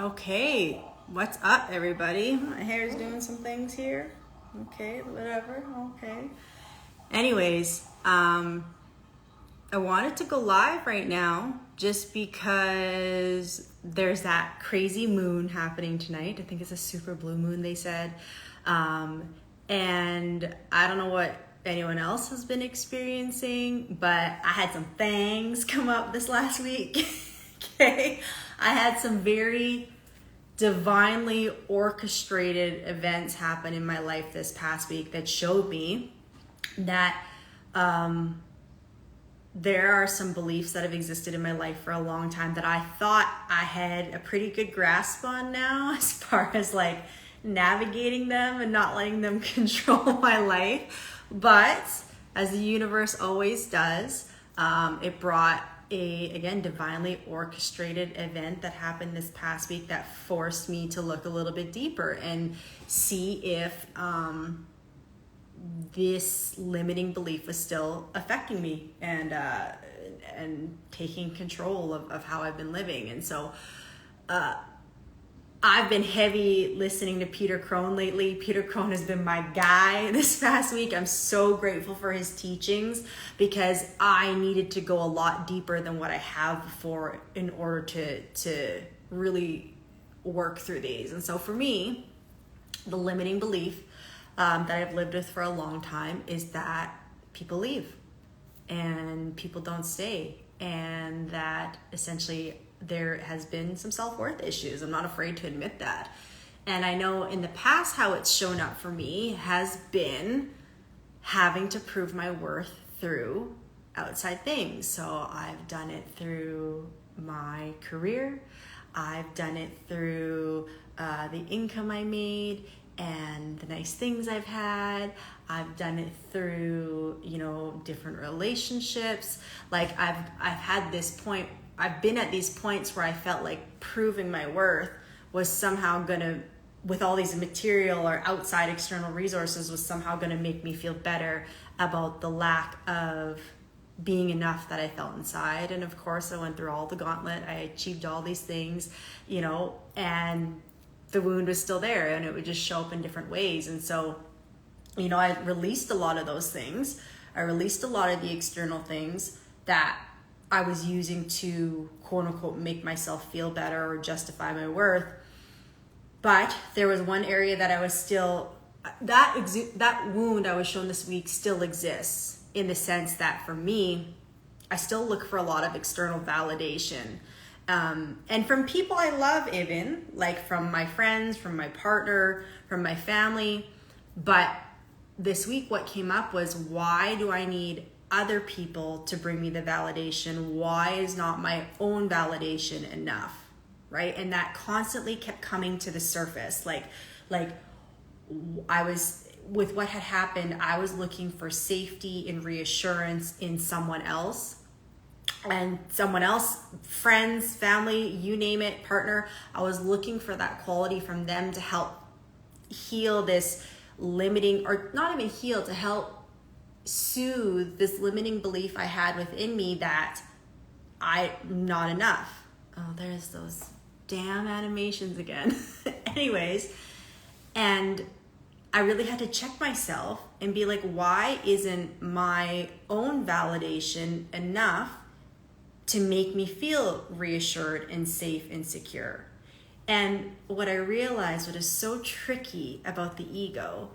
Okay, what's up, everybody? My hair's doing some things here. Okay, whatever. Okay. Anyways, I wanted to go live right now just because there's that crazy moon happening tonight. I think it's a super blue moon, they said. And I don't know what anyone else has been experiencing, but I had some things come up this last week. Okay. I had some very divinely orchestrated events happen in my life this past week that showed me that there are some beliefs that have existed in my life for a long time that I thought I had a pretty good grasp on now, as far as like navigating them and not letting them control my life. But as the universe always does, it brought again, divinely orchestrated event that happened this past week that forced me to look a little bit deeper and see if this limiting belief was still affecting me and taking control of how I've been living. And so I've been heavy listening to Peter Crone lately. Peter Crone has been my guy this past week. I'm so grateful for his teachings because I needed to go a lot deeper than what I have before in order to really work through these. And so for me, the limiting belief that I've lived with for a long time is that people leave and people don't stay, and that essentially there has been some self-worth issues. I'm not afraid to admit that. And I know in the past how it's shown up for me has been having to prove my worth through outside things. So I've done it through my career. I've done it through the income I made and the nice things I've had. I've done it through, different relationships. Like I've had this point, I've been at these points where I felt like proving my worth was somehow gonna, with all these material or outside external resources, was somehow gonna make me feel better about the lack of being enough that I felt inside. And of course I went through all the gauntlet. I achieved all these things, and the wound was still there and it would just show up in different ways. And so, I released a lot of those things. I released a lot of the external things that I was using to quote unquote make myself feel better or justify my worth. But there was one area that I was still, that wound I was shown this week still exists, in the sense that for me, I still look for a lot of external validation. And from people I love, even like from my friends, from my partner, from my family. But this week what came up was, why do I need other people to bring me the validation? Why is not my own validation enough? Right? And that constantly kept coming to the surface. Like I was, with what had happened, I was looking for safety and reassurance in someone else. And someone else, friends, family, you name it, partner, I was looking for that quality from them to help heal this limiting, or not even heal, to help soothe this limiting belief I had within me that I'm not enough. Oh, there's those damn animations again. Anyways, and I really had to check myself and be like, why isn't my own validation enough to make me feel reassured and safe and secure? And what I realized, what is so tricky about the ego,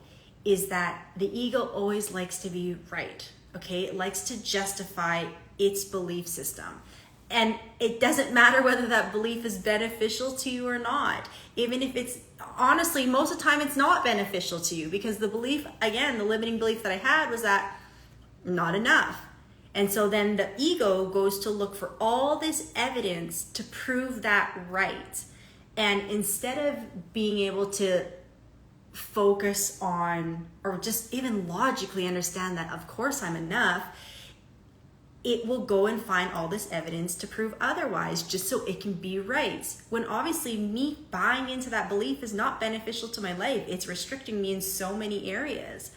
is that the ego always likes to be right, okay? It likes to justify its belief system. And it doesn't matter whether that belief is beneficial to you or not. Even if it's, honestly, most of the time it's not beneficial to you, because the belief, again, the limiting belief that I had was that not enough. And so then the ego goes to look for all this evidence to prove that right. And instead of being able to focus on, or just even logically understand that of course I'm enough, it will go and find all this evidence to prove otherwise, just so it can be right. When obviously me buying into that belief is not beneficial to my life. It's restricting me in so many areas.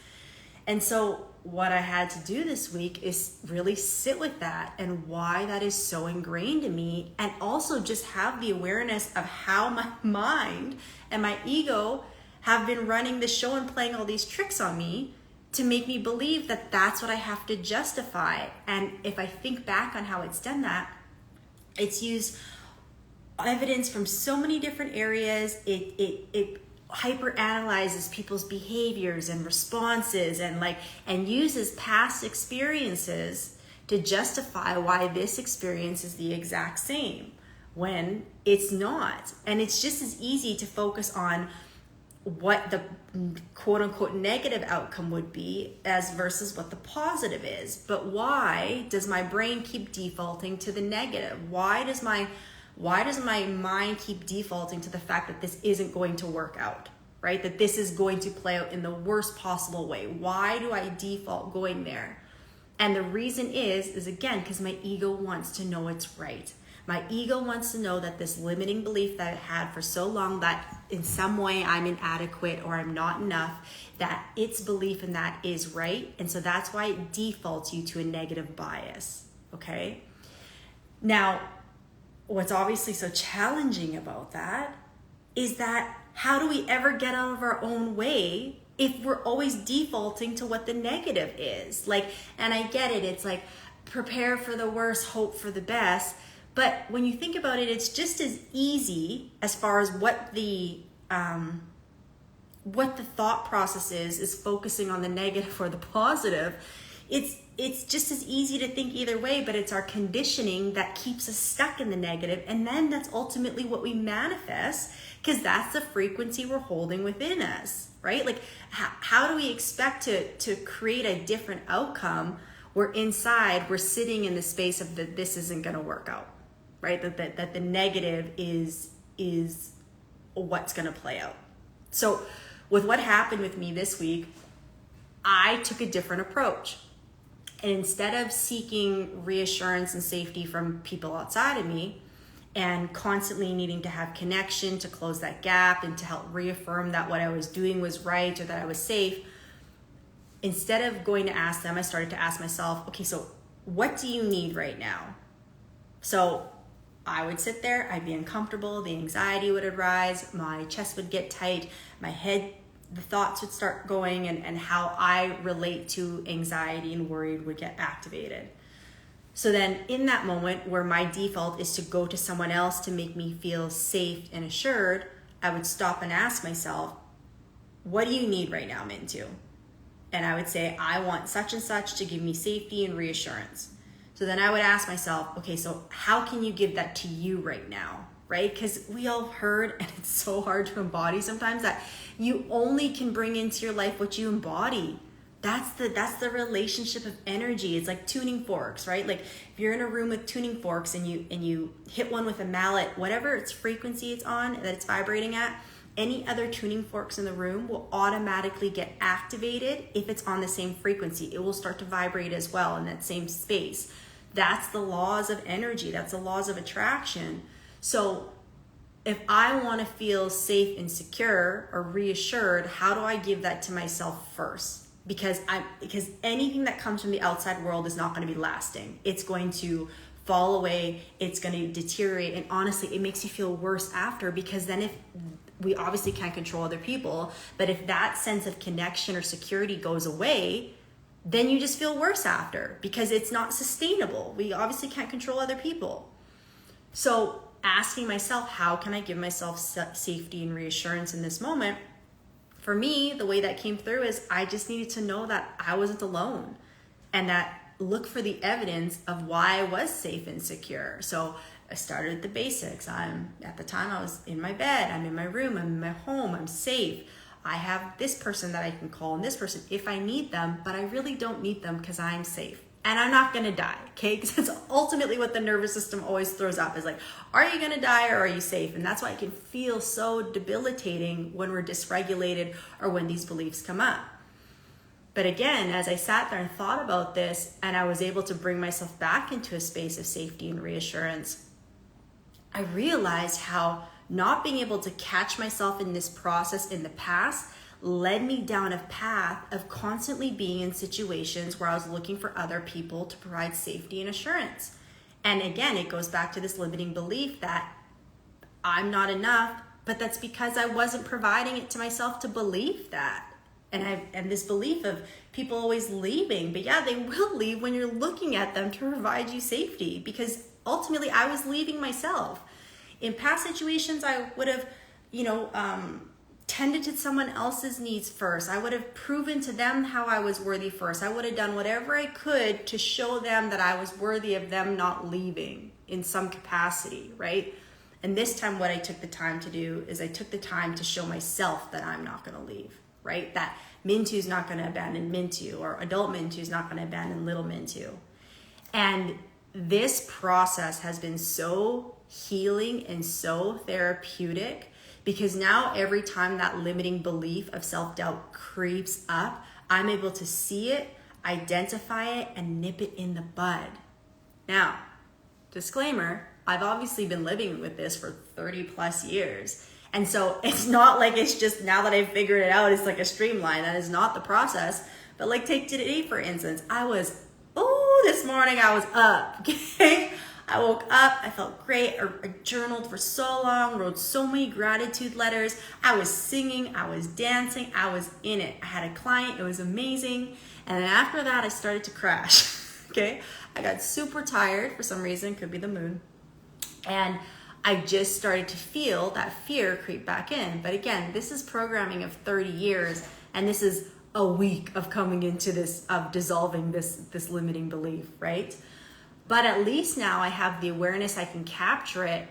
And so what I had to do this week is really sit with that and why that is so ingrained in me, and also just have the awareness of how my mind and my ego have been running the show and playing all these tricks on me to make me believe that that's what I have to justify. And if I think back on how it's done that, it's used evidence from so many different areas. It hyper analyzes people's behaviors and responses and uses past experiences to justify why this experience is the exact same when it's not. And it's just as easy to focus on what the quote unquote negative outcome would be as versus what the positive is. But why does my brain keep defaulting to the negative? Why does my mind keep defaulting to the fact that this isn't going to work out, right? That this is going to play out in the worst possible way? Why do I default going there? And the reason is again, because my ego wants to know it's right. My ego wants to know that this limiting belief that I had for so long, that in some way I'm inadequate or I'm not enough, that its belief in that is right. And so that's why it defaults you to a negative bias, okay? Now, what's obviously so challenging about that is that how do we ever get out of our own way if we're always defaulting to what the negative is? And I get it, it's like prepare for the worst, hope for the best. But when you think about it, it's just as easy as far as what the thought process is focusing on the negative or the positive. It's just as easy to think either way, but it's our conditioning that keeps us stuck in the negative. And then that's ultimately what we manifest, because that's the frequency we're holding within us, right? Like how do we expect to create a different outcome where inside we're sitting in the space of that this isn't going to work out, right? That the negative is what's going to play out. So with what happened with me this week, I took a different approach. And instead of seeking reassurance and safety from people outside of me and constantly needing to have connection to close that gap and to help reaffirm that what I was doing was right or that I was safe, instead of going to ask them, I started to ask myself, okay, so what do you need right now? So I would sit there, I'd be uncomfortable, the anxiety would arise, my chest would get tight, my head, the thoughts would start going, and how I relate to anxiety and worry would get activated. So then in that moment where my default is to go to someone else to make me feel safe and assured, I would stop and ask myself, what do you need right now, Mintu? And I would say, I want such and such to give me safety and reassurance. So then I would ask myself, okay, so how can you give that to you right now, right? Because we all heard, and it's so hard to embody sometimes, that you only can bring into your life what you embody. That's the relationship of energy. It's like tuning forks, right? Like if you're in a room with tuning forks and you hit one with a mallet, whatever its frequency it's on, that it's vibrating at, any other tuning forks in the room will automatically get activated if it's on the same frequency. It will start to vibrate as well in that same space. That's the laws of energy. That's the laws of attraction. So if I want to feel safe and secure or reassured, how do I give that to myself first? Because anything that comes from the outside world is not going to be lasting. It's going to fall away. It's going to deteriorate. And honestly, it makes you feel worse after, because then if we obviously can't control other people, but if that sense of connection or security goes away, then you just feel worse after, because it's not sustainable. We obviously can't control other people. So asking myself, how can I give myself safety and reassurance in this moment? For me, the way that came through is I just needed to know that I wasn't alone, and that look for the evidence of why I was safe and secure. So I started at the basics. At the time I was in my bed, I'm in my room, I'm in my home, I'm safe. I have this person that I can call and this person if I need them, but I really don't need them because I'm safe. And I'm not going to die, okay? Because that's ultimately what the nervous system always throws up, is like, are you going to die or are you safe? And that's why it can feel so debilitating when we're dysregulated or when these beliefs come up. But again, as I sat there and thought about this, and I was able to bring myself back into a space of safety and reassurance, I realized how not being able to catch myself in this process in the past led me down a path of constantly being in situations where I was looking for other people to provide safety and assurance. And again, it goes back to this limiting belief that I'm not enough, but that's because I wasn't providing it to myself to believe that. And this belief of people always leaving, but yeah, they will leave when you're looking at them to provide you safety, because ultimately I was leaving myself. In past situations, I would have, tended to someone else's needs first. I would have proven to them how I was worthy first. I would have done whatever I could to show them that I was worthy of them not leaving in some capacity, right? And this time what I took the time to do is I took the time to show myself that I'm not going to leave, right? That Mintu's not going to abandon Mintu, or adult Mintu's not going to abandon little Mintu. And this process has been so healing and so therapeutic, because now every time that limiting belief of self-doubt creeps up, I'm able to see it, identify it, and nip it in the bud. Now, disclaimer, I've obviously been living with this for 30 plus years. And so it's not like it's just now that I've figured it out, it's like a streamline. That is not the process. But like take today, for instance, this morning I was up, okay? I woke up, I felt great. I journaled for so long, wrote so many gratitude letters. I was singing, I was dancing, I was in it. I had a client, it was amazing. And then after that, I started to crash, okay? I got super tired for some reason, could be the moon. And I just started to feel that fear creep back in. But again, this is programming of 30 years, and this is a week of coming into this, of dissolving this limiting belief, right? But at least now I have the awareness, I can capture it.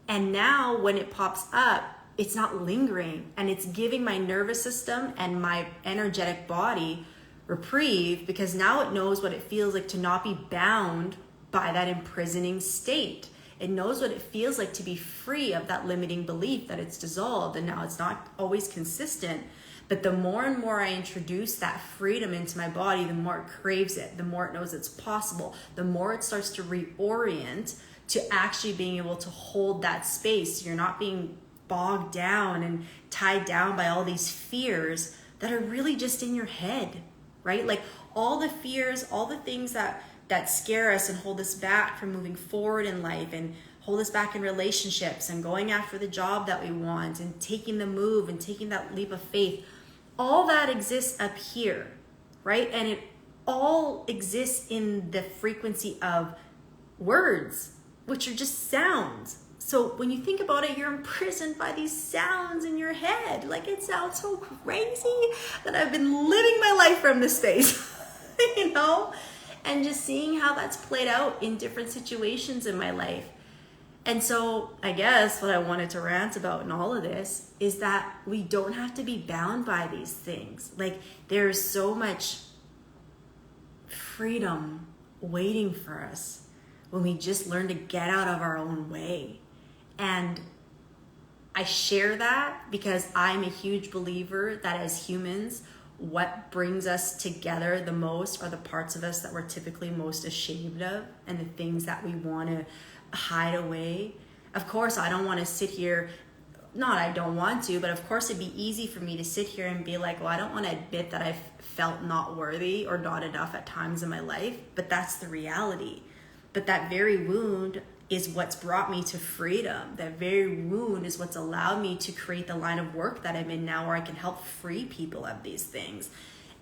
And now when it pops up, it's not lingering, and it's giving my nervous system and my energetic body reprieve, because now it knows what it feels like to not be bound by that imprisoning state. It knows what it feels like to be free of that limiting belief, that it's dissolved. And now it's not always consistent, but the more and more I introduce that freedom into my body, the more it craves it, the more it knows it's possible, the more it starts to reorient to actually being able to hold that space. So you're not being bogged down and tied down by all these fears that are really just in your head, right? Like all the fears, all the things that scare us and hold us back from moving forward in life, and hold us back in relationships and going after the job that we want and taking the move and taking that leap of faith. All that exists up here, right? And it all exists in the frequency of words, which are just sounds. So when you think about it, you're imprisoned by these sounds in your head. Like, it sounds so crazy that I've been living my life from this space, and just seeing how that's played out in different situations in my life. And so I guess what I wanted to rant about in all of this is that we don't have to be bound by these things. Like, there's so much freedom waiting for us when we just learn to get out of our own way. And I share that because I'm a huge believer that as humans, what brings us together the most are the parts of us that we're typically most ashamed of, and the things that we want to hide away. Of course, I don't want to sit here, not I don't want to, but of course it'd be easy for me to sit here and be like, well, I don't want to admit that I've felt not worthy or not enough at times in my life, but that's the reality. But that very wound is what's brought me to freedom. That very wound is what's allowed me to create the line of work that I'm in now, where I can help free people of these things.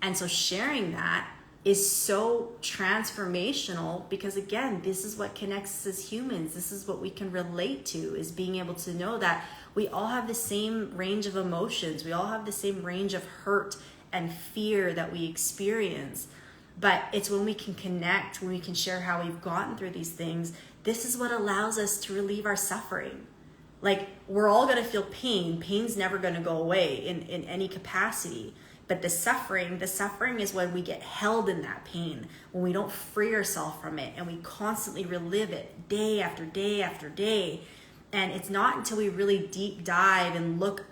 And so sharing that is so transformational, because again, this is what connects us as humans. This is what we can relate to, is being able to know that we all have the same range of emotions. We all have the same range of hurt and fear that we experience. But it's when we can connect, when we can share how we've gotten through these things, this is what allows us to relieve our suffering. Like, we're all going to feel pain. Pain's never going to go away in any capacity. But the suffering is when we get held in that pain, when we don't free ourselves from it, and we constantly relive it day after day after day. And it's not until we really deep dive and look,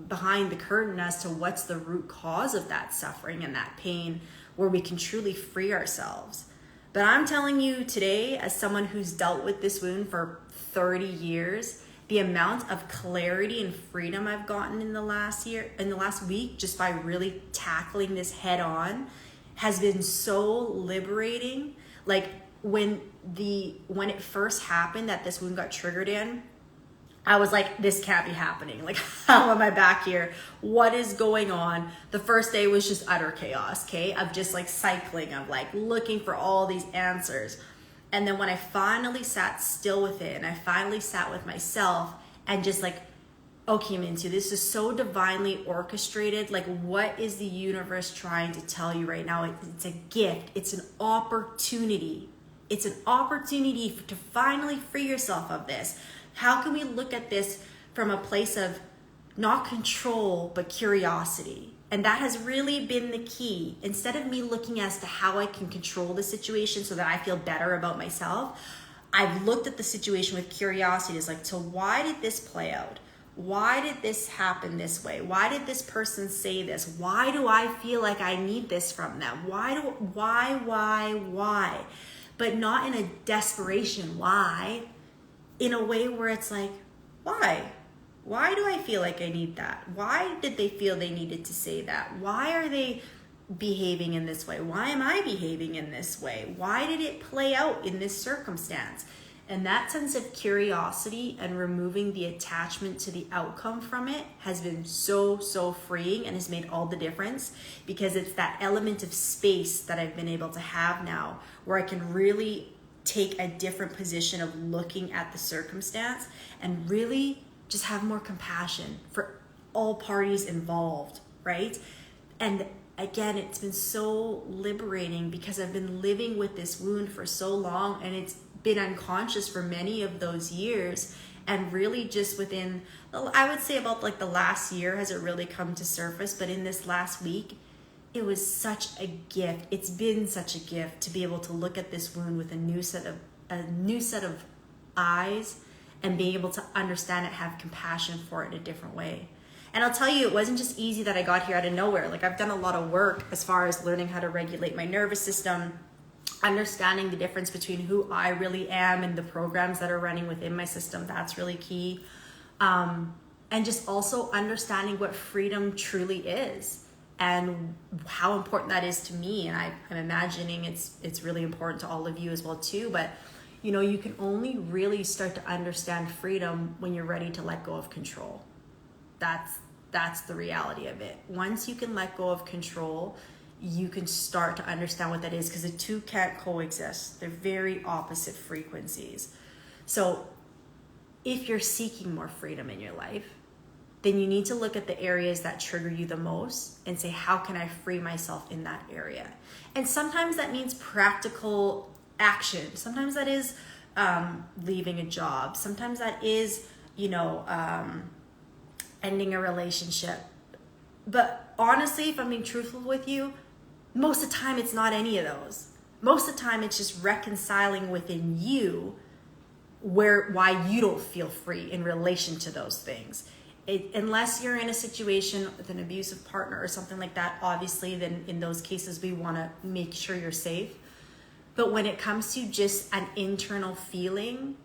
behind the curtain as to what's the root cause of that suffering and that pain, where we can truly free ourselves. But I'm telling you today, as someone who's dealt with this wound for 30 years the amount of clarity and freedom I've gotten in the last week, just by really tackling this head on, has been so liberating. Like when it first happened, that this wound got triggered in, I was like, this can't be happening. Like, how am I back here? What is going on? The first day was just utter chaos, okay? Of just like cycling, of like looking for all these answers. And then when I finally sat still with it, and I finally sat with myself and just like, okay, Mintu, this is so divinely orchestrated. Like, what is the universe trying to tell you right now? It's a gift. It's an opportunity. It's an opportunity to finally free yourself of this. How can we look at this from a place of not control, but curiosity? And that has really been the key. Instead of me looking as to how I can control the situation so that I feel better about myself, I've looked at the situation with curiosity. It's like, so why did this play out? Why did this happen this way? Why did this person say this? Why do I feel like I need this from them? Why? But not in a desperation. Why? In a way where it's like, why? Why do I feel like I need that? Why did they feel they needed to say that? Why are they behaving in this way? Why am I behaving in this way? Why did it play out in this circumstance? And that sense of curiosity and removing the attachment to the outcome from it has been so, so freeing, and has made all the difference, because it's that element of space that I've been able to have now, where I can really take a different position of looking at the circumstance and really just have more compassion for all parties involved, right? And again, it's been so liberating, because I've been living with this wound for so long, and it's been unconscious for many of those years. And really just within, I would say about like the last year has it really come to surface. But in this last week, it was such a gift. It's been such a gift to be able to look at this wound with a new set of eyes, and being able to understand it, have compassion for it in a different way. And I'll tell you, it wasn't just easy that I got here out of nowhere. Like, I've done a lot of work as far as learning how to regulate my nervous system, understanding the difference between who I really am and the programs that are running within my system. That's really key. And just also understanding what freedom truly is and how important that is to me. And I'm imagining it's really important to all of you as well too. But you know, you can only really start to understand freedom when you're ready to let go of control. That's the reality of it. Once you can let go of control, you can start to understand what that is, because the two can't coexist. They're very opposite frequencies. So if you're seeking more freedom in your life, then you need to look at the areas that trigger you the most and say, how can I free myself in that area? And sometimes that means practical action. Sometimes that is leaving a job. Sometimes that is, ending a relationship. But honestly, if I'm being truthful with you, most of the time it's not any of those. Most of the time it's just reconciling within you why you don't feel free in relation to those things. Unless you're in a situation with an abusive partner or something like that, obviously, then in those cases we want to make sure you're safe. But when it comes to just an internal feeling,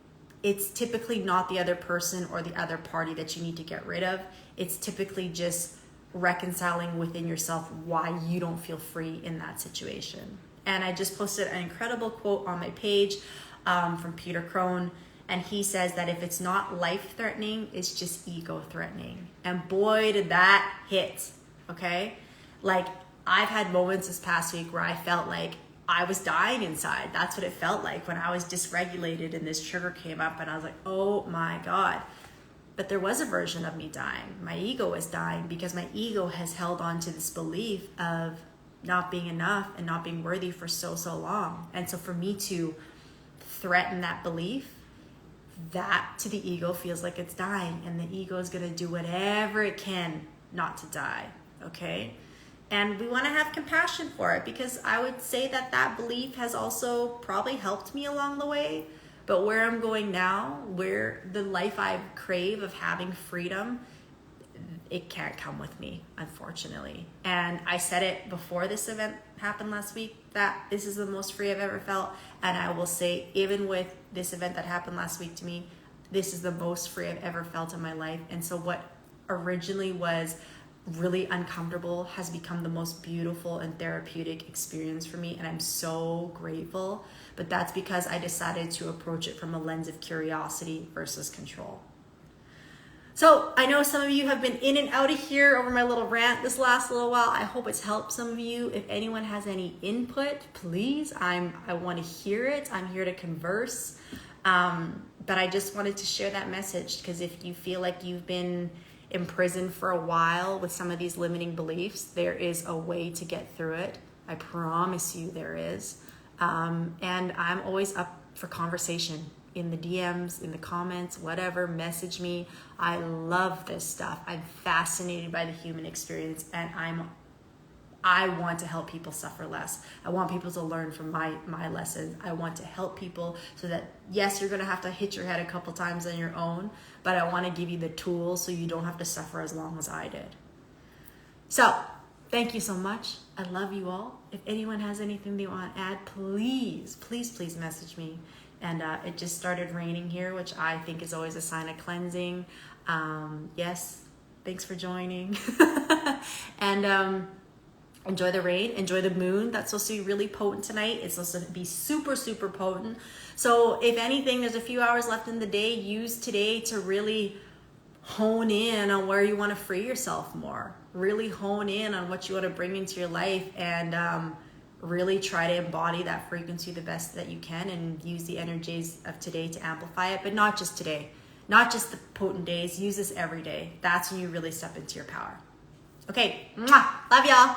it's typically not the other person or the other party that you need to get rid of. It's typically just reconciling within yourself why you don't feel free in that situation. And I just posted an incredible quote on my page from Peter Crone. And he says that if it's not life-threatening, it's just ego-threatening. And boy, did that hit, okay? Like, I've had moments this past week where I felt like I was dying inside. That's what it felt like when I was dysregulated and this trigger came up, and I was like, oh my God. But there was a version of me dying. My ego was dying, because my ego has held on to this belief of not being enough and not being worthy for so long. And so for me to threaten that belief, that to the ego feels like it's dying, and the ego is going to do whatever it can not to die, okay? And we want to have compassion for it, because I would say that belief has also probably helped me along the way. But where I'm going now, where the life I crave of having freedom, it can't come with me, unfortunately. And I said it before this event happened last week, that this is the most free I've ever felt. And I will say, even with this event that happened last week to me, this is the most free I've ever felt in my life. And so what originally was really uncomfortable has become the most beautiful and therapeutic experience for me, and I'm so grateful. But that's because I decided to approach it from a lens of curiosity versus control. So I know some of you have been in and out of here over my little rant this last little while. I hope it's helped some of you. If anyone has any input, please, I want to hear it. I'm here to converse. But I just wanted to share that message, because if you feel like you've been imprisoned for a while with some of these limiting beliefs, there is a way to get through it. I promise you there is. And I'm always up for conversation in the DMs, in the comments, whatever, message me. I love this stuff. I'm fascinated by the human experience, and I want to help people suffer less. I want people to learn from my lessons. I want to help people so that, yes, you're going to have to hit your head a couple times on your own, but I want to give you the tools so you don't have to suffer as long as I did. So, thank you so much. I love you all. If anyone has anything they want to add, please, please, please message me. And it just started raining here, which I think is always a sign of cleansing. Yes, thanks for joining. And enjoy the rain, enjoy the moon. That's supposed to be really potent tonight. It's supposed to be super, super potent. So if anything, there's a few hours left in the day. Use today to really hone in on where you want to free yourself more. Really hone in on what you want to bring into your life, and really try to embody that frequency the best that you can, and use the energies of today to amplify it. But not just today, not just the potent days. Use this every day. That's when you really step into your power. Okay, mwah, love y'all.